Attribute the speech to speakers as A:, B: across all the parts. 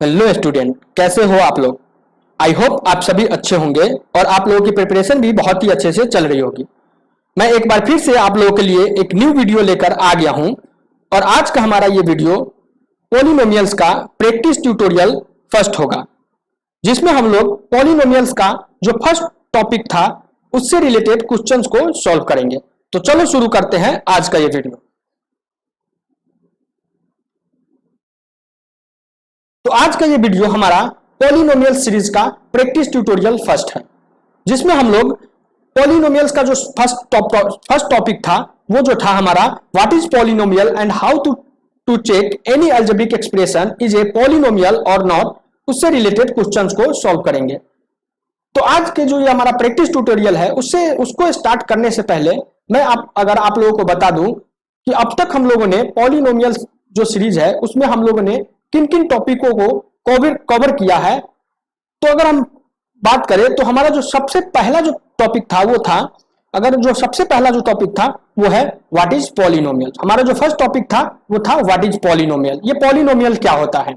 A: Hello student, कैसे हो आप लोग। आई होप आप सभी अच्छे होंगे और आप लोगों की प्रिपरेशन भी बहुत ही अच्छे से चल रही होगी। मैं एक बार फिर से आप लोगों के लिए एक न्यू वीडियो लेकर आ गया हूं और आज का हमारा ये वीडियो पॉलिनोमियल्स का प्रैक्टिस ट्यूटोरियल फर्स्ट होगा, जिसमें हम लोग पॉलिनोमियल्स का जो फर्स्ट टॉपिक था उससे रिलेटेड क्वेश्चंस को सॉल्व करेंगे। तो चलो शुरू करते हैं आज का ये वीडियो। तो आज का ये वीडियो हमारा पॉलिनोमियल सीरीज का प्रैक्टिस ट्यूटोरियल फर्स्ट है, जिसमें हम लोग पॉलिनोमियल्स का जो फर्स्ट टॉपिक था वो जो था हमारा what is polynomial and how to check any algebraic expression is a polynomial और नॉट, उससे रिलेटेड क्वेश्चंस को सॉल्व करेंगे। तो आज के जो ये हमारा प्रैक्टिस ट्यूटोरियल है उसको स्टार्ट करने से पहले मैं अगर आप लोगों को बता दूं कि अब तक हम लोगों ने पॉलिनोमियल जो सीरीज है उसमें हम लोगों ने किन किन टॉपिकों को कवर किया है। तो अगर हम बात करें तो हमारा जो सबसे पहला जो टॉपिक था वो था, सबसे पहला जो टॉपिक था वो है व्हाट इज पॉलिनोमियल। हमारा जो फर्स्ट टॉपिक था वो था व्हाट इज पॉलिनोमियल, ये पॉलिनोमियल क्या होता है।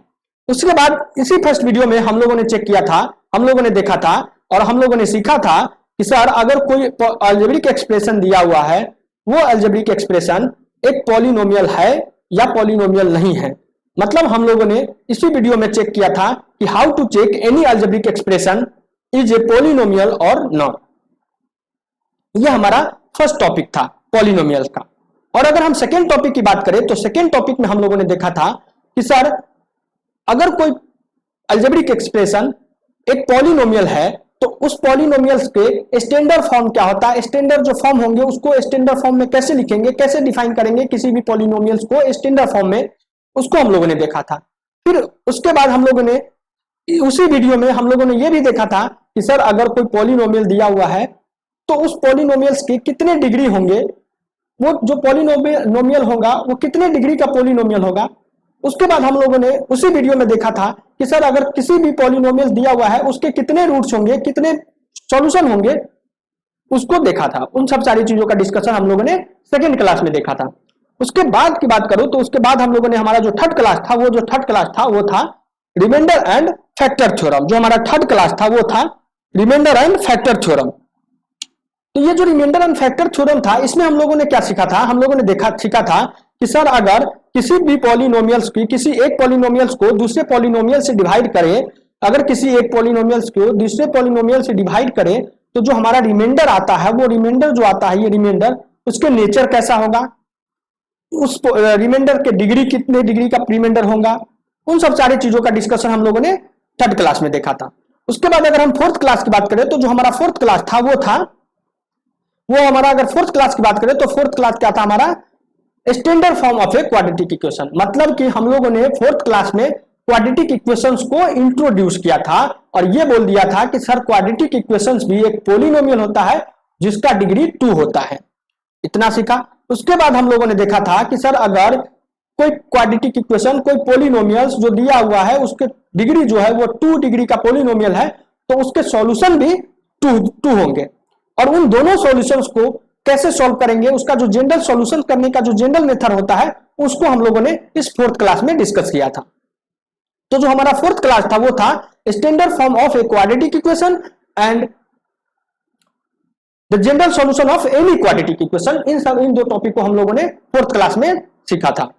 A: उसके बाद इसी फर्स्ट वीडियो में हम लोगों ने चेक किया था, हम लोगों ने देखा था और हम लोगों ने सीखा था कि सर अगर कोई अलजेब्रिक एक्सप्रेशन दिया हुआ है वो अलजेब्रिक एक्सप्रेशन एक पॉलिनोमियल है या पॉलिनोमियल नहीं है। मतलब हम लोगों ने इसी वीडियो में चेक किया था कि how to check any algebraic expression is a polynomial और नॉट। यह हमारा फर्स्ट टॉपिक था पॉलिनोमियल का। और अगर हम सेकेंड टॉपिक की बात करें तो सेकेंड टॉपिक में हम लोगों ने देखा था कि सर अगर कोई अलजेब्रिक एक्सप्रेशन एक पॉलिनोमियल है तो उस पॉलिनोमियल्स के स्टैंडर्ड फॉर्म क्या होता है, स्टैंडर्ड जो फॉर्म होंगे उसको स्टैंडर्ड फॉर्म में कैसे लिखेंगे, कैसे डिफाइन करेंगे किसी भी पॉलिनोमियल्स को स्टैंडर्ड फॉर्म में, उसको हम लोगों ने देखा था। फिर उसके बाद हम लोगों ने उसी वीडियो में हम लोगों ने यह भी देखा था कि सर अगर कोई पॉलिनोमियल दिया हुआ है तो उस पॉलिनोमियल्स के कितने डिग्री होंगे, वो जो पॉलिनोमियल होगा वो कितने डिग्री का पॉलिनोमियल होगा। उसके बाद हम लोगों ने उसी वीडियो में देखा था कि सर अगर किसी भी पॉलिनोमियल दिया हुआ है उसके कितने रूट्स होंगे, कितने सॉल्यूशन होंगे, उसको देखा था। उन सब सारी चीजों का डिस्कशन हम लोगों ने सेकेंड क्लास में देखा था। उसके बाद की बात करूं तो उसके बाद हम लोगों ने हमारा जो थर्ड क्लास था वो था रिमाइंडर एंड फैक्टर थ्योरम। जो हमारा थर्ड क्लास था वो था रिमाइंडर एंड फैक्टर थ्योरम। तो ये जो रिमाइंडर एंड फैक्टर थ्योरम था इसमें हम लोगों ने क्या सीखा था, हम लोगों ने सीखा था कि सर अगर किसी भी पॉलिनोमियल्स की किसी एक पॉलिनोमियल्स को दूसरे पॉलिनोमियल से डिवाइड करें, अगर किसी एक पॉलिनोमियल्स को दूसरे पॉलिनोमियल से डिवाइड करें तो जो हमारा रिमाइंडर आता है वो रिमाइंडर जो आता है ये रिमाइंडर उसके नेचर कैसा होगा, उस रिमाइंडर के डिग्री कितने डिग्री का रिमाइंडर होगा, उन सब सारी चीजों का डिस्कशन हम लोगों ने थर्ड क्लास में देखा था। उसके बाद अगर हम फोर्थ क्लास की बात करें तो जो हमारा फोर्थ क्लास था वो हमारा अगर फोर्थ क्लास की बात करें तो फोर्थ क्लास क्या था हमारा standard form of a quadratic equation. मतलब कि हम लोगों ने फोर्थ क्लास में क्वाड्रेटिक इक्वेशंस को इंट्रोड्यूस किया था और ये बोल दिया था कि सर क्वाड्रेटिक इक्वेशंस भी एक पॉलिनोमियल होता है जिसका डिग्री 2 होता है। इतना सीखा। उसके बाद हम लोगों ने देखा था कि सर अगर कोई क्वाड्रेटिक इक्वेशन कोई पॉलिनोमियल्स जो दिया हुआ है उसके डिग्री जो है वो 2 डिग्री का पॉलिनोमियल है तो उसके सॉल्यूशन भी 2 होंगे। और उन दोनों सॉल्यूशंस को कैसे सॉल्व करेंगे, उसका जो जनरल सॉल्यूशन करने का जो जनरल मेथड होता है उसको हम लोगों ने इस फोर्थ क्लास में डिस्कस किया था। तो जो हमारा फोर्थ क्लास था वो था standard form of a quadratic equation and the general solution of any quadratic equation. इन दो टॉपिक को हम लोगों ने फोर्थ क्लास में सीखा था।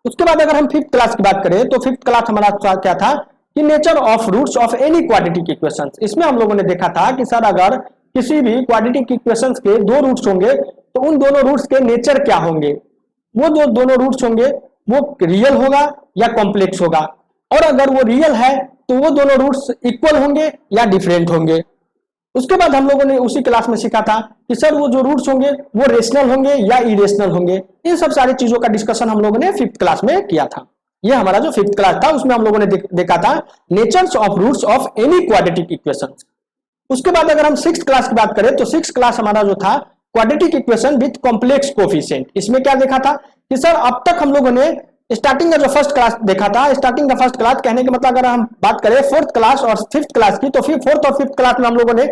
A: उसके बाद अगर हम फिफ्थ क्लास की बात करें तो फिफ्थ क्लास हमारा क्या था कि nature of roots of any quadratic equation. इसमें हम लोगों ने देखा था कि सर अगर किसी भी क्वाड्रेटिक इक्वेशंस के 2 रूट्स होंगे तो उन दोनों रूट्स के नेचर क्या होंगे, वो जो दोनों रूट्स होंगे वो रियल होगा या कॉम्प्लेक्स होगा, और अगर वो रियल है तो वो दोनों रूट्स इक्वल होंगे या डिफरेंट होंगे। उसके बाद हम लोगों ने उसी क्लास में सीखा था कि सर वो जो रूट्स होंगे वो रेशनल होंगे या इरेशनल होंगे। इन सब सारी चीजों का डिस्कशन हम लोगों ने फिफ्थ क्लास में किया था। ये हमारा जो फिफ्थ क्लास था उसमें हम लोगों ने देखा था natures of roots of any quadratic equations. उसके बाद अगर हम सिक्स्थ क्लास की बात करें तो सिक्स्थ क्लास हमारा जो था quadratic equation with complex coefficient. इसमें क्या देखा था कि सर अब तक हम लोगों ने स्टार्टिंग का जो फर्स्ट क्लास देखा था, स्टार्टिंग का फर्स्ट क्लास कहने के मतलब अगर हम बात करें फोर्थ क्लास और फिफ्थ क्लास की, तो फिर फोर्थ और फिफ्थ क्लास में हम लोगों ने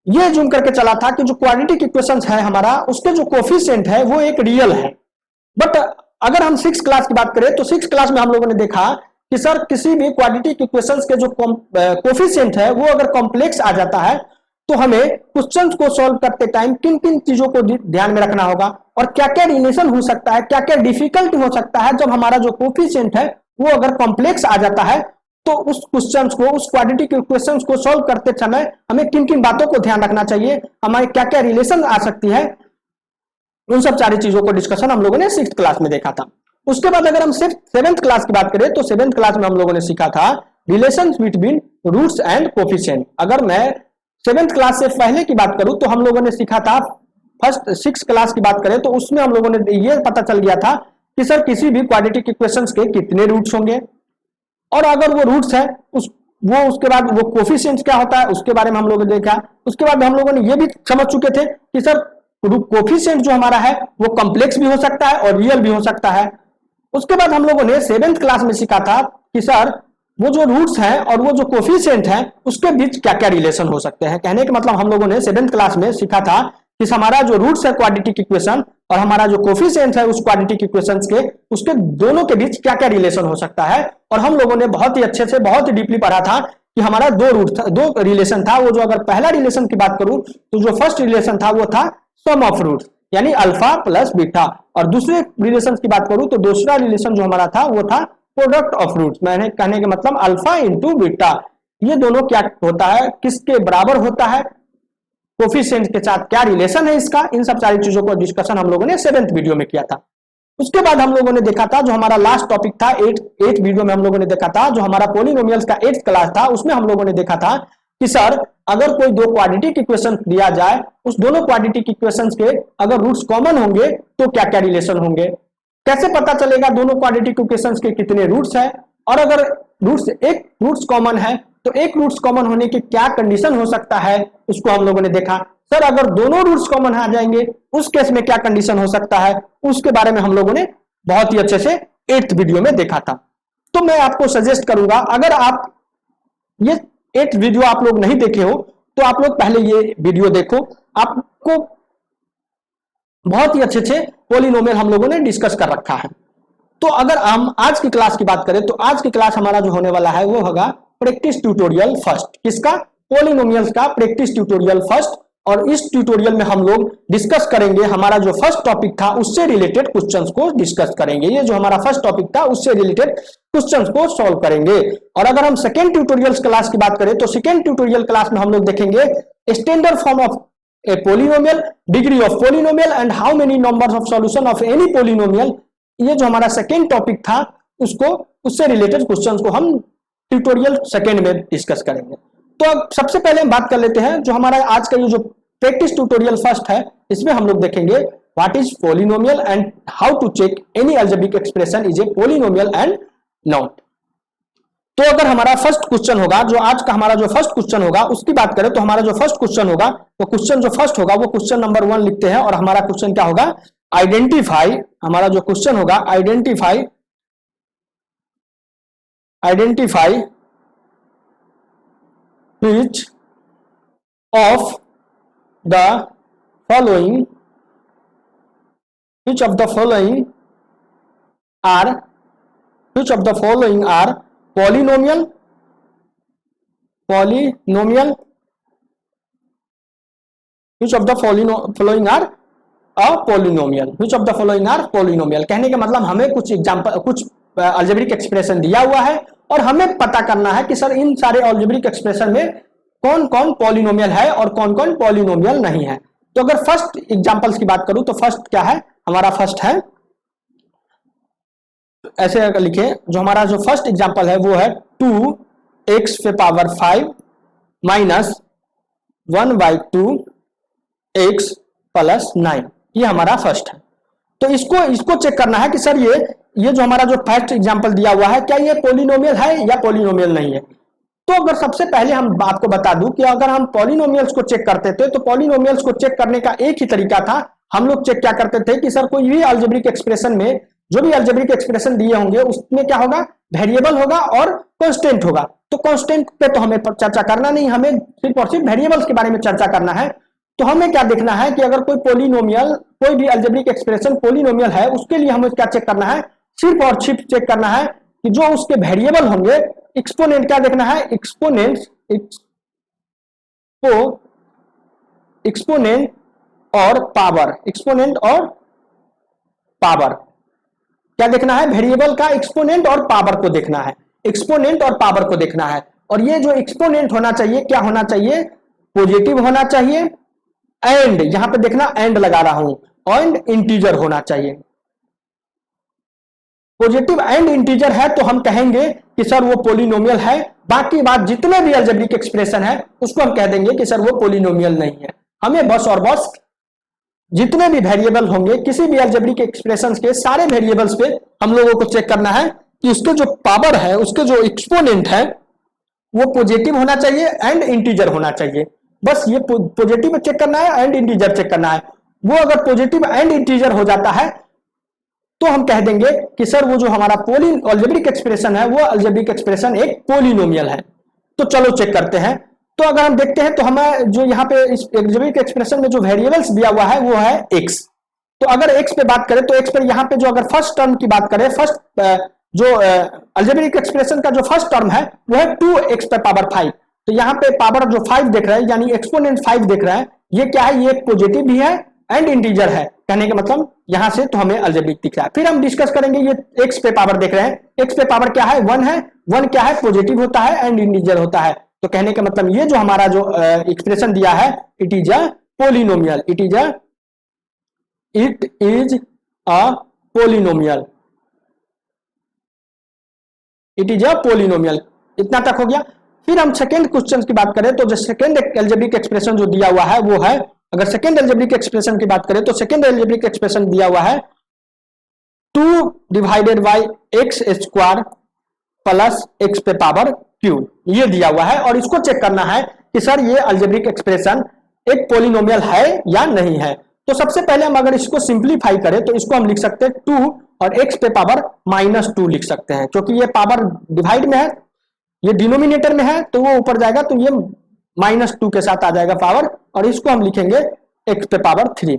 A: ये जूम करके चला था कि जो क्वाड्रेटिक इक्वेशंस है हमारा उसके जो कोफिशिएंट है वो एक रियल है। बट अगर हम सिक्स क्लास की बात करें तो सिक्स क्लास में हम लोगों ने देखा कि सर किसी भी क्वाड्रेटिक इक्वेशंस के जो कोफिशिएंट है वो अगर कॉम्प्लेक्स आ जाता है तो हमें क्वेश्चंस को सॉल्व करते टाइम किन किन चीजों को ध्यान में रखना होगा और क्या क्या रिलेशन हो सकता है, क्या क्या डिफिकल्टी हो सकता है जब हमारा जो कोफिशिएंट है वो अगर कॉम्प्लेक्स आ जाता है, तो उस क्वेश्चंस को, उस क्वाड्रेटिक इक्वेशंस को सॉल्व करते समय हमें किन किन बातों को ध्यान रखना चाहिए, हमारी क्या क्या रिलेशन आ सकती है, उन सब सारी चीजों को डिस्कशन हम लोगों ने 6th क्लास में देखा था। उसके बाद अगर हम सिर्फ 7th क्लास की बात करें तो 7th क्लास में हम लोगों ने सीखा था relation between roots and coefficient. अगर मैं 7th क्लास से पहले की बात करूं तो हम लोगों ने सीखा था फर्स्ट 6th क्लास की बात करें तो उसमें हम लोगों ने ये पता चल गया था कि सर किसी भी क्वाड्रेटिक इक्वेशंस के कितने रूट्स होंगे, और अगर वो रूट्स है उसके बाद वो कोफिशिएंट्स क्या होता है उसके बारे में हम लोगों ने देखा। उसके बाद हम लोगों ने ये भी समझ चुके थे कि सर कोफिशिएंट जो हमारा है वो कॉम्प्लेक्स भी हो सकता है और रियल भी हो सकता है। उसके बाद हम लोगों ने 7th क्लास में सीखा था कि सर वो जो रूट्स हैं और वो जो कोफिशिएंट हैं उसके बीच क्या क्या रिलेशन हो सकते हैं। कहने का मतलब हम लोगों ने 7th क्लास में सीखा था कि हमारा जो रूट्स है क्वाड्रेटिक इक्वेशन और हमारा जो कोफिशिएंट है उस क्वाड्रेटिक इक्वेशंस के, उसके दोनों के बीच क्या क्या रिलेशन हो सकता है। और हम लोगों ने बहुत ही अच्छे से, बहुत ही डीपली पढ़ा था कि हमारा दो रिलेशन था। वो जो अगर पहला रिलेशन की बात करूं तो जो फर्स्ट रिलेशन था वो था सम ऑफ रूट्स यानी अल्फा प्लस बीटा, और दूसरे रिलेशन की बात करूं तो दूसरा रिलेशन जो हमारा था वो था प्रोडक्ट ऑफ रूट्स। मैंने कहने के मतलब अल्फा इंटू बीटा, ये दोनों क्या होता है, किसके बराबर होता है, कोफिशिएंट के साथ क्या रिलेशन है इसका, इन सब सारी चीजों को डिस्कशन हम लोगों ने 7th वीडियो में किया था। उसके बाद हम लोगों ने देखा था जो हमारा लास्ट टॉपिक था 8th वीडियो में हम लोगों ने देखा था जो हमारा पॉलिनोमियल्स का 8th क्लास था, उसमें हम लोगों ने देखा था कि सर अगर कोई दो क्वाड्रेटिक इक्वेशन दिया जाए, उस दोनों क्वाड्रेटिक इक्वेशंस के अगर रूट्स कॉमन होंगे तो क्या क्या रिलेशन होंगे, कैसे पता चलेगा दोनों क्वाड्रेटिक इक्वेशंस के कितने रूट्स हैं, और अगर एक रूट्स कॉमन है तो एक रूट्स कॉमन होने की क्या कंडीशन हो सकता है, उसको हम लोगों ने देखा। सर अगर दोनों रूट्स कॉमन आ जाएंगे उस केस में क्या कंडीशन हो सकता है, उसके बारे में हम लोगों ने बहुत ही अच्छे से 8th वीडियो में देखा था। तो मैं आपको सजेस्ट करूंगा अगर आप ये 8th वीडियो आप लोग नहीं देखे हो तो आप लोग पहले ये वीडियो देखो, आपको बहुत ही अच्छे से पॉलिनोमियल हम लोगों ने डिस्कस कर रखा है। तो अगर हम आज की क्लास की बात करें तो आज की क्लास हमारा जो होने वाला है वो होगा प्रैक्टिस ट्यूटोरियल फर्स्ट। किसका? पॉलिनोमियल्स का प्रैक्टिस ट्यूटोरियल फर्स्ट। और इस ट्यूटोरियल में हम लोग डिस्कस करेंगे हमारा जो फर्स्ट टॉपिक था उससे रिलेटेड क्वेश्चंस को डिस्कस करेंगे। ये जो हमारा फर्स्ट टॉपिक था उससे रिलेटेड क्वेश्चंस को सॉल्व करेंगे। और अगर हम सेकेंड ट्यूटोरियल क्लास की बात करें तो सेकेंड ट्यूटोरियल क्लास में हम लोग देखेंगे standard form of A polynomial, degree of polynomial and how many numbers of solution of any polynomial. ये जो हमारा सेकेंड टॉपिक था उससे रिलेटेड क्वेश्चंस को हम ट्यूटोरियल सेकेंड में डिस्कस करेंगे। तो अब सबसे पहले हम बात कर लेते हैं जो हमारा आज का ये जो प्रैक्टिस ट्यूटोरियल फर्स्ट है, इसमें हम लोग देखेंगे what is polynomial and how to check any algebraic expression is a polynomial and not. तो अगर हमारा फर्स्ट क्वेश्चन होगा, जो आज का हमारा जो फर्स्ट क्वेश्चन होगा उसकी बात करें तो हमारा जो फर्स्ट क्वेश्चन होगा वो क्वेश्चन जो फर्स्ट होगा वो क्वेश्चन नंबर 1 लिखते हैं। और हमारा क्वेश्चन क्या होगा? आइडेंटिफाई, हमारा जो क्वेश्चन होगा identify which of the following are polynomial which of the following are a polynomial, which of the following are polynomial। कहने का मतलब हमें कुछ एग्जांपल, कुछ अलजेब्रिक एक्सप्रेशन दिया हुआ है और हमें पता करना है कि सर इन सारे अलजेब्रिक एक्सप्रेशन में कौन कौन पॉलिनोमियल है और कौन कौन पॉलिनोमियल नहीं है। तो अगर फर्स्ट एग्जांपल्स की बात करूं तो फर्स्ट क्या है? हमारा फर्स्ट है, ऐसे अगर लिखे, जो हमारा जो फर्स्ट एग्जांपल है वो है 2x पे पावर 5 माइनस 1/2x प्लस 9। ये हमारा फर्स्ट है। तो इसको चेक करना है कि सर ये जो हमारा जो फर्स्ट एग्जांपल दिया हुआ है क्या ये पॉलिनोमियल है या पॉलिनोमियल नहीं है। तो अगर सबसे पहले हम बात को बता दूं कि अगर हम पॉलिनोमियल्स को चेक करते थे तो पॉलिनोमियल्स को चेक करने का एक ही तरीका था। हम लोग चेक क्या करते थे कि सर कोई भी अलजेब्रिक एक्सप्रेशन में जो भी अलजेब्रिक एक्सप्रेशन दिए होंगे उसमें क्या होगा? वेरिएबल होगा और कांस्टेंट होगा। तो कांस्टेंट पे तो हमें चर्चा करना नहीं, हमें सिर्फ और सिर्फ वेरिएबल्स के बारे में चर्चा करना है। तो हमें क्या देखना है कि अगर कोई पॉलिनोमियल, कोई भी अलजेब्रिक एक्सप्रेशन पॉलिनोमियल है उसके लिए हमें क्या चेक करना है? सिर्फ और सिर्फ चेक करना है कि जो उसके वेरिएबल होंगे, एक्सपोनेंट क्या देखना है, एक्सपोनेंट और पावर, एक्सपोनेंट और पावर क्या देखना है, वेरिएबल का एक्सपोनेंट और पावर को देखना है, एक्सपोनेंट और पावर को देखना है। और ये जो एक्सपोनेंट होना चाहिए क्या होना चाहिए, पॉजिटिव होना चाहिए, एंड यहां पे देखना एंड लगा रहा हूं, एंड इंटीजर होना चाहिए। पॉजिटिव एंड इंटीजर है तो हम कहेंगे कि सर वो पॉलिनोमियल है, बाकी बात जितने भी अलजेब्रिक एक्सप्रेशन है उसको हम कह देंगे कि सर वो पॉलिनोमियल नहीं है। हमें बस और बस जितने भी वेरिएबल होंगे किसी भी अलजेब्रिक एक्सप्रेशंस के सारे वेरिएबल्स पे हम लोगों को चेक करना है कि उसके जो पावर है, उसके जो एक्सपोनेंट है वो पॉजिटिव होना चाहिए एंड इंटीजर होना चाहिए। बस ये पॉजिटिव चेक करना है एंड इंटीजर चेक करना है। वो अगर पॉजिटिव एंड इंटीजर हो जाता है तो हम कह देंगे कि सर वो जो हमारा अलजेब्रिक एक्सप्रेशन है वो अलजेब्रिक एक्सप्रेशन एक पॉलिनोमियल है। तो चलो चेक करते हैं। तो अगर हम देखते हैं तो हमें जो यहाँ पे इस अलजेब्रिक एक्सप्रेशन में जो वेरिएबल्स दिया हुआ है वो है x। तो अगर x पे बात करें तो x पर यहाँ पे जो अगर फर्स्ट टर्म की बात करें, फर्स्ट जो अलजेब्रिक एक्सप्रेशन का जो फर्स्ट टर्म है वो है 2x पे पावर 5। तो यहाँ पे पावर जो 5 देख रहे हैं यानी एक्सपोनेंट 5 देख रहे हैं, ये क्या है, ये पॉजिटिव भी है एंड इंटीजर है। कहने का मतलब यहां से तो हमें अलजेब्रिक दिख रहा है। फिर हम डिस्कस करेंगे ये x पे पावर देख रहे हैं, x पे पावर क्या है, 1 है। 1 क्या है, पॉजिटिव होता है एंड इंटीजर होता है। तो कहने का मतलब ये जो हमारा जो एक्सप्रेशन दिया है it is a polynomial, it is a polynomial, it is a polynomial. इतना तक हो गया। फिर हम सेकेंड क्वेश्चन की बात करें तो जो सेकेंड अलजेब्रिक एक्सप्रेशन जो दिया हुआ है वो है, अगर सेकेंड अलजेब्रिक एक्सप्रेशन की बात करें तो सेकेंड अलजेब्रिक एक्सप्रेशन दिया हुआ है 2 divided by x square plus x पे पावर क्यूब, ये दिया हुआ है। और इसको चेक करना है कि सर ये अलजेब्रिक एक्सप्रेशन एक पॉलिनोमियल है या नहीं है। तो सबसे पहले हम अगर इसको सिंप्लीफाई करें तो इसको हम लिख सकते हैं 2 और x पे पावर -2 लिख सकते हैं, क्योंकि ये पावर डिवाइड में है, ये डिनोमिनेटर में है तो वो ऊपर जाएगा तो ये -2 के साथ आ जाएगा पावर, और इसको हम लिखेंगे x पे पावर 3।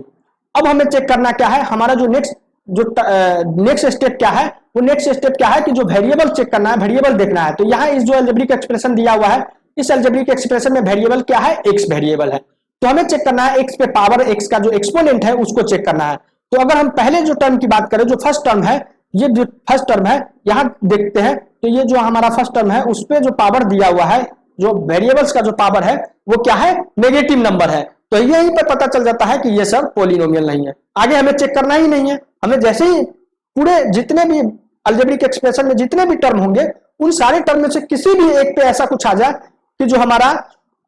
A: अब हमें चेक करना क्या है, हमारा जो नेक्स्ट स्टेप क्या है, वो नेक्स्ट स्टेप क्या है कि जो वेरिएबल चेक करना है, वेरिएबल देखना है। तो यहाँ इस जो अलजेब्रिक एक्सप्रेशन दिया हुआ है, इस अलजेब्रिक एक्सप्रेशन में वेरिएबल क्या है, x वेरिएबल है। तो हमें चेक करना है x पे पावर x का जो एक्सपोनेंट है उसको चेक करना है। तो अगर हम पहले जो टर्म की बात करें, जो फर्स्ट टर्म है, ये जो फर्स्ट टर्म है यहां देखते हैं तो ये जो हमारा फर्स्ट टर्म है उस पे जो पावर दिया हुआ है, जो वेरिएबल्स का जो पावर है वो क्या है, नेगेटिव नंबर है। तो यहीं पर पता चल जाता है कि ये सब पॉलिनोमियल नहीं है। आगे हमें चेक करना ही नहीं है, हमें जैसे ही पूरे जितने भी अलजेब्रिक एक्सप्रेशन में जितने भी टर्म होंगे उन सारे टर्म में से किसी भी एक पे ऐसा कुछ आ जाए कि जो हमारा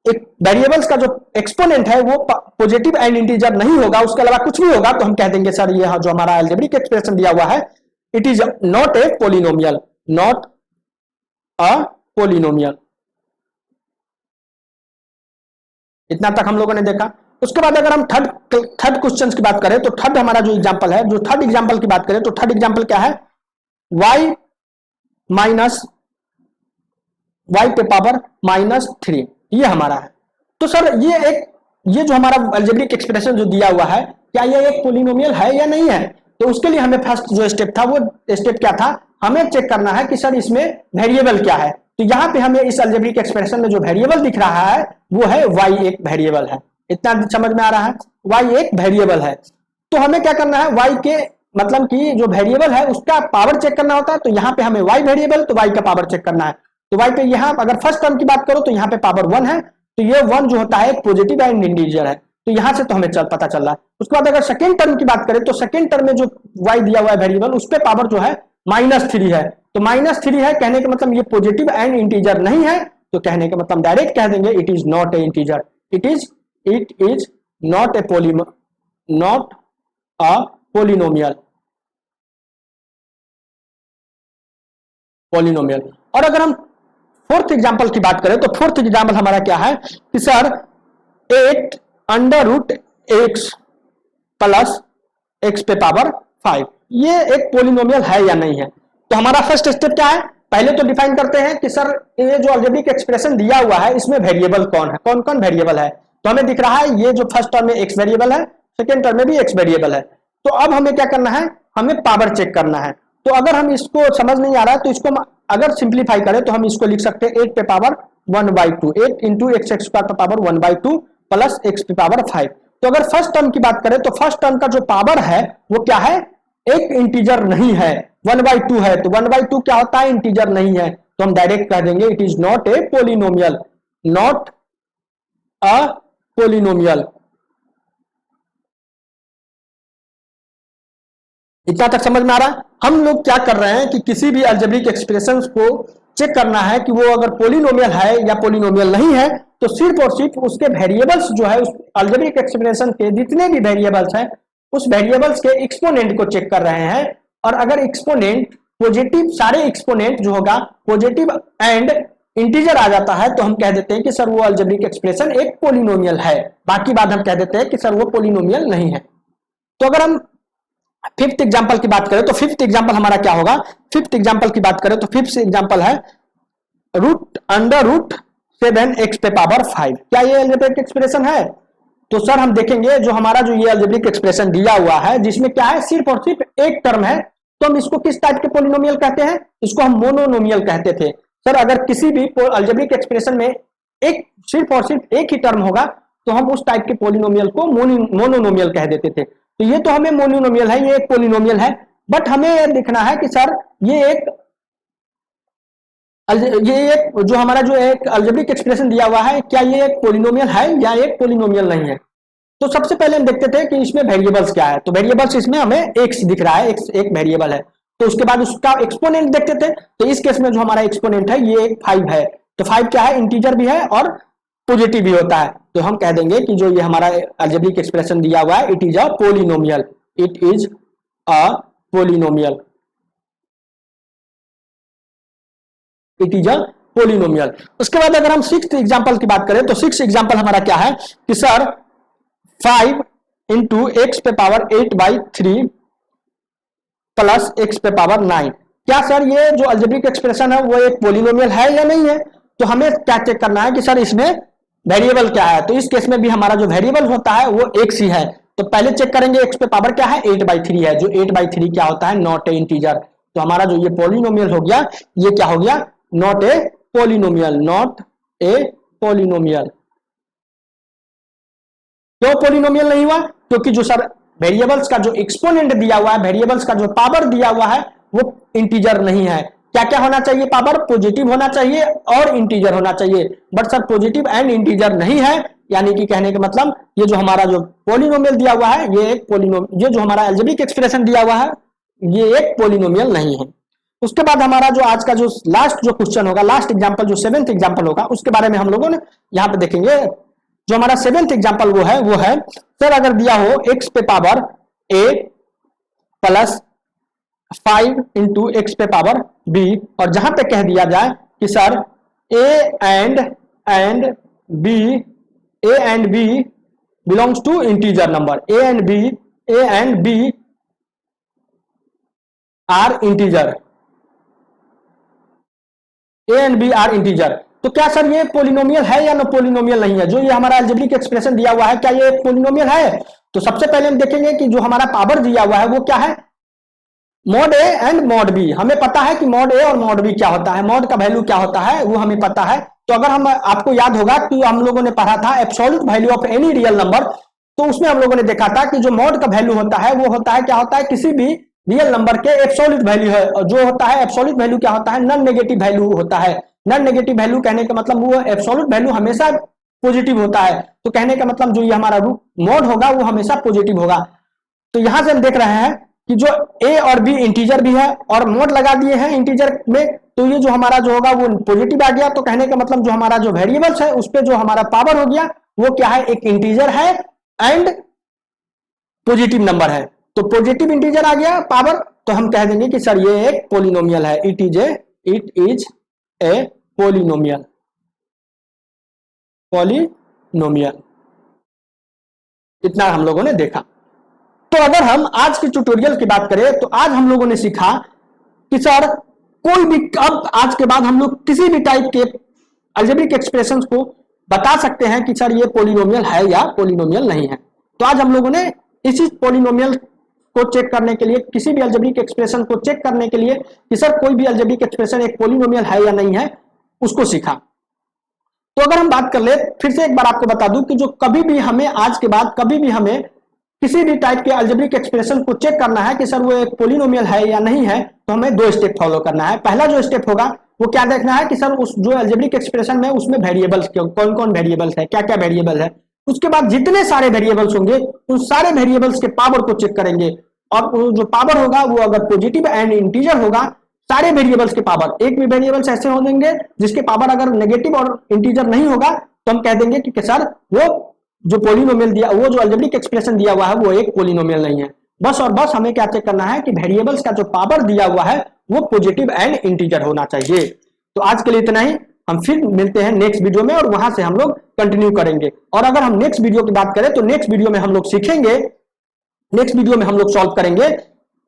A: एक वेरिएबल्स का जो एक्सपोनेंट है वो पॉजिटिव एंड इंटीजर नहीं होगा, उसके अलावा कुछ भी होगा, तो हम कह देंगे सर ये जो हमारा अलजेब्रिक एक्सप्रेशन दिया हुआ है it is not a polynomial, not a polynomial. इतना तक हम लोगों ने देखा। उसके बाद अगर हम थर्ड क्वेश्चन की बात करें तो थर्ड हमारा जो एग्जांपल है, जो थर्ड एग्जांपल की बात करें तो थर्ड एग्जांपल क्या है, y माइनस y पे पावर -3, ये हमारा है। तो सर ये जो हमारा अलजेब्रिक एक्सप्रेशन जो दिया हुआ है क्या ये एक पॉलिनोमियल है या नहीं है। तो उसके लिए हमें फर्स्ट जो स्टेप था वो स्टेप क्या था, हमें चेक करना है कि सर इसमें वेरिएबल क्या है। तो यहां पे हमें इस अलजेब्रिक एक्सप्रेशन में जो वेरिएबल दिख रहा है वो है y, एक वेरिएबल है। इतना समझ में आ रहा है, y एक वेरिएबल है। तो हमें क्या करना है, y के मतलब कि जो वेरिएबल है उसका पावर चेक करना होता है। तो यहाँ पे हमें y वेरिएबल, तो y का पावर चेक करना है। तो y पे यहाँ अगर फर्स्ट टर्म की बात करो तो यहाँ पे पावर 1 है, तो ये 1 जो होता है पॉजिटिव एंड इंटीजर है। तो यहां से तो हमें पता चल रहा है। उसके बाद अगर सेकेंड टर्म की बात करें तो सेकेंड टर्म में जो y दिया हुआ है वेरिएबल उस पे पावर जो है -3 है। तो -3 है कहने का मतलब ये पॉजिटिव एंड इंटीजर नहीं है। तो कहने का मतलब डायरेक्ट कह देंगे it is not a integer, it is not a polynomial. और अगर हम फोर्थ एग्जांपल की बात करें तो फोर्थ एग्जांपल हमारा क्या है कि सर 8√x प्लस x पे पावर 5, ये एक पॉलिनोमियल है या नहीं है। तो हमारा फर्स्ट स्टेप क्या है, पहले तो डिफाइन करते हैं कि सर ये जो अलजेब्रिक एक्सप्रेशन दिया हुआ है इसमें वेरिएबल कौन है, कौन कौन वेरिएबल है। तो हमें दिख रहा है ये जो फर्स्ट टर्म में x वेरिएबल है, सेकेंड टर्म में भी x वेरिएबल है। तो अब हमें क्या करना है, हमें पावर चेक करना है। तो अगर हम इसको समझ नहीं आ रहा है तो इसको अगर सिंप्लीफाई करें तो हम इसको लिख सकते हैं 8 पे पावर 1/2, 8 इंटू एक्स स्क्वायर पे पावर 1/2 प्लस एक्स पे पावर 5। तो अगर फर्स्ट टर्म की बात करें तो फर्स्ट टर्म का जो पावर है वो क्या है, एक इंटीजर नहीं है, 1/2 है, तो 1/2 क्या होता है, इंटीजर नहीं है, तो हम डायरेक्ट कह देंगे it is not a polynomial, not a polynomial. इतना तक समझ में आ रहा है। हम लोग क्या कर रहे हैं कि किसी भी अलजेब्रिक एक्सप्रेशंस को चेक करना है कि वो अगर पोलिनोमियल है या पोलिनोमियल नहीं है, तो सिर्फ और सिर्फ उसके वेरिएबल्स जो है उस अलजेब्रिक एक्सप्रेशन के जितने भी वेरिएबल्स हैं उस वेरिएबल्स के एक्सपोनेंट को चेक कर रहे हैं, और अगर एक्सपोनेंट पॉजिटिव, सारे एक्सपोनेंट जो होगा पॉजिटिव एंड इंटीजर आ जाता है तो हम कह देते हैं कि सर वो अलजेब्रिक एक्सप्रेशन एक पोलिनोमियल है, बाकी बात हम कह देते हैं कि सर वो पोलिनोमियल नहीं है। तो अगर हम फिफ्थ एग्जांपल की बात करें तो फिफ्थ एग्जांपल हमारा क्या होगा, फिफ्थ एग्जांपल की बात करें तो फिफ्थ एग्जांपल है √7x पे पावर 5। क्या ये अलजेब्रिक एक्सप्रेशन है? तो सर हम देखेंगे जो हमारा जो ये अलजेब्रिक एक्सप्रेशन दिया हुआ है जिसमें क्या है, सिर्फ और सिर्फ एक टर्म है, तो हम इसको किस टाइप के पोलिनोमियल कहते हैं, इसको हम मोनोनोमियल कहते थे। सर अगर किसी भी अलजेब्रिक एक्सप्रेशन में एक सिर्फ और सिर्फ एक ही टर्म होगा तो हम उस टाइप के पोलिनोमियल को मोनोनोमियल कह देते थे। तो ये तो हमें मोनोनोमियल है, ये एक पोलिनोमियल है, बट हमें यह देखना है कि सर ये एक जो हमारा जो एक अलजेब्रिक एक्सप्रेशन दिया हुआ है क्या ये एक पोलिनोमियल है या एक पोलिनोमियल नहीं है। तो सबसे पहले हम देखते थे कि इसमें वेरिएबल्स क्या है, तो वेरिएबल्स इसमें हमें x दिख रहा है, x एक वेरिएबल है, तो उसके बाद उसका एक्सपोनेंट देखते थे, तो इस केस में जो हमारा एक्सपोनेंट है ये 5 है, तो 5 क्या है, इंटीजर भी है और पॉजिटिव भी होता है, तो हम कह देंगे कि जो ये हमारा अलजेब्रिक एक्सप्रेशन दिया हुआ है it is a polynomial, it is a polynomial, it is a polynomial. उसके बाद अगर हम सिक्स्थ एग्जांपल की बात करें तो सिक्स्थ एग्जांपल हमारा क्या है कि सर 5 इंटू एक्स पे पावर 8/3 प्लस एक्स पे पावर 9। क्या सर ये जो अलजेब्रिक एक्सप्रेशन है वो एक पोलिनोमियल है या नहीं है? तो हमें क्या चेक करना है कि सर इसमें वेरिएबल क्या है, तो इस केस में भी हमारा जो वेरिएबल होता है वो एक्स ही है, तो पहले चेक करेंगे एक्स पे पावर क्या है, 8/3 है, जो 8/3 क्या होता है, नॉट ए इंटीजर, तो हमारा जो ये पोलिनोमियल हो गया ये क्या हो गया, not a polynomial, not a polynomial. क्यों पोलिनोमियल नहीं हुआ? क्योंकि जो सर वेरिएबल्स का जो एक्सपोनेंट दिया हुआ है, वेरिएबल्स का जो पावर दिया हुआ है वो इंटीजर नहीं है। क्या क्या होना चाहिए, पावर पॉजिटिव होना चाहिए और इंटीजर होना चाहिए, but sir positive and integer नहीं है, यानी कि कहने का मतलब ये जो हमारा जो पोलिनोमियल दिया हुआ है ये एक पोलिनोमियल, ये जो हमारा अलजेब्रिक एक्सप्रेशन दिया हुआ है ये एक पोलिनोमियल नहीं है। उसके बाद हमारा जो आज का जो लास्ट जो क्वेश्चन होगा, लास्ट एग्जांपल जो सेवेंथ एग्जांपल होगा उसके बारे में हम लोगों ने यहाँ पे देखेंगे। जो हमारा सेवेंथ एग्जांपल वो है सर अगर दिया हो x पे power a plus 5 into x पे पावर b, और जहां पे कह दिया जाए कि sir a and b belongs to integer number, a and b are integer, a and b are integer, तो क्या सर ये पोलिनोमियल है या ना पोलिनोमियल नहीं है? जो ये हमारा अलजेब्रिक एक्सप्रेशन दिया हुआ है क्या ये पोलिनोमियल है? तो सबसे पहले हम देखेंगे कि जो हमारा पावर दिया हुआ है वो क्या है, mod a and mod b. हमें पता है कि मॉड ए और मॉड बी क्या होता है, मॉड का वैल्यू क्या होता है वो हमें पता है। तो अगर हम आपको याद होगा कि हम लोगों ने पढ़ा था absolute value of any real number, तो उसमें हम लोगों ने देखा था कि जो मॉड का वैल्यू होता है वो होता है क्या होता है, किसी भी रियल नंबर के एब्सोल्यूट वैल्यू है, और जो होता है एब्सोल्यूट वैल्यू क्या होता है, नॉन नेगेटिव वैल्यू होता है। नॉन नेगेटिव वैल्यू कहने का मतलब वो एब्सोल्यूट वैल्यू हमेशा पॉजिटिव होता है, तो कहने का मतलब जो ये हमारा मॉड होगा वो हमेशा पॉजिटिव होगा। तो यहां से हम देख रहे हैं कि जो a और b इंटीजर भी है और मॉड लगा दिए हैं इंटीजर में, तो ये जो हमारा जो होगा वो पॉजिटिव आ गया, तो कहने का मतलब जो हमारा जो वेरिएबल्स है उस पे जो हमारा पावर हो गया वो क्या है, एक इंटीजर है एंड पॉजिटिव नंबर है, तो पॉजिटिव इंटीजर आ गया पावर, तो हम कह देंगे कि सर ये एक पोलिनोमियल है, it is a polynomial, polynomial. इतना हम लोगों ने देखा। तो अगर हम आज के ट्यूटोरियल की बात करें तो आज हम लोगों ने सीखा कि सर कोई भी, अब आज के बाद हम लोग किसी भी टाइप के अलजेब्रिक एक्सप्रेशंस को बता सकते हैं कि सर ये पोलिनोमियल है या पोलिनोमियल नहीं है। तो आज हम लोगों ने इसी पोलिनोमियल को चेक करने के लिए, किसी भी अलजेब्रिक एक्सप्रेशन को चेक करने के लिए कि सर कोई भी अलजेब्रिक एक्सप्रेशन एक पॉलिनोमियल है या नहीं है, उसको सीखा। तो अगर हम बात कर ले, फिर से एक बार आपको बता दूं कि जो कभी भी हमें आज के बाद कभी भी हमें किसी भी टाइप के अलजेब्रिक एक्सप्रेशन को चेक करना है कि सर वो एक पॉलिनोमियल है या नहीं है, तो हमें दो स्टेप फॉलो करना है। पहला जो स्टेप होगा वो क्या देखना है कि सर उस जो अलजेब्रिक एक्सप्रेशन में उसमें वेरिएबल्स कौन कौन वेरिएबल्स है, क्या क्या वेरिएबल है। उसके बाद जितने सारे वेरिएबल्स होंगे उन सारे वेरिएबल्स के पावर को चेक करेंगे, और जो पावर होगा वो अगर पॉजिटिव एंड इंटीजर होगा, सारे वेरिएबल्स के पावर, एक भी वेरिएबल्स ऐसे हो देंगे जिसके पावर अगर नेगेटिव और इंटीजर नहीं होगा तो हम कह देंगे कि सर वो जो पॉलिनोमियल दिया, वो जो अलजेब्रिक एक्सप्रेशन दिया हुआ है वो एक पॉलिनोमियल नहीं है। बस और बस हमें क्या चेक करना है कि वेरिएबल्स का जो पावर दिया हुआ है वो पॉजिटिव एंड इंटीजर होना चाहिए। तो आज के लिए इतना ही, हम फिर मिलते हैं नेक्स्ट वीडियो में और वहां से हम लोग कंटिन्यू करेंगे। और अगर हम नेक्स्ट वीडियो की बात करें तो नेक्स्ट वीडियो में हम लोग सीखेंगे, नेक्स्ट वीडियो में हम लोग सॉल्व करेंगे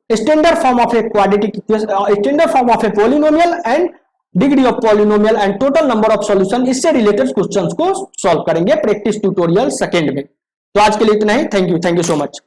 A: standard form of a quadratic equation, standard form of a polynomial and degree of polynomial and total number of solution, इससे रिलेटेड क्वेश्चंस को सॉल्व करेंगे प्रैक्टिस ट्यूटोरियल सेकंड में। तो आज के लिए इतना ही, थैंक यू सो मच।